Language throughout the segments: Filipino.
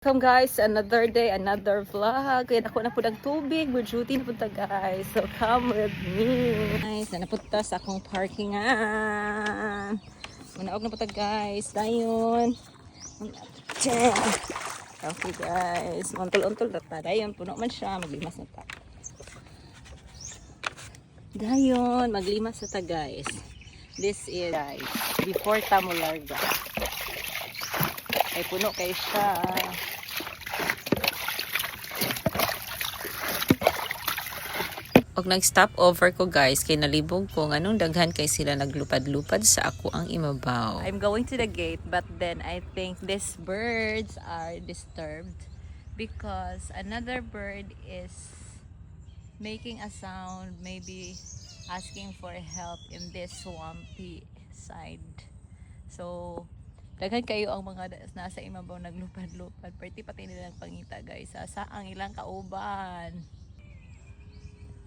Welcome guys, another day, another vlog. Kaya ako na po ng tubig, we're duty na punta guys. So come with me. Guys, napunta sa akong parkingan. Manaog na punta guys. Dayon. Okay guys, untol-untol na ta. Dayon, puno man siya. Maglimas na ta. Dayon, maglimas na ta guys. This is guys, before ta mo larga. Ay puno kay siya. Og nag-stop over ko guys kay nalibog ko nganong daghan kay sila naglupad-lupad sa ako ang imabaw. I'm going to the gate but then I think these birds are disturbed because another bird is making a sound, maybe asking for help in this swampy side. So daghan kayo ang mga nasa imabaw naglupad-lupad. Pati nilang pangita guys. Sa ang ilang kauban.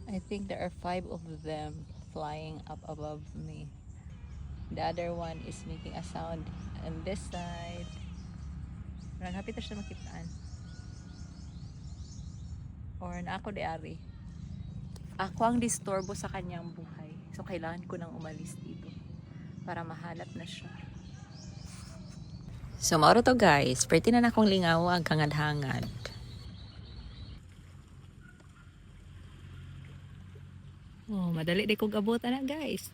I think there are 5 of them flying up above me. The other one is making a sound on this side. Hapit na siya makitaan. Or na ako di-ari. Ako ang disturbo sa kanyang buhay. So kailangan ko nang umalis dito para mahanap na siya. So mauro to guys, pretty na akong lingaw ang kangad-hangad. Oh, madali di ko gabutan na guys.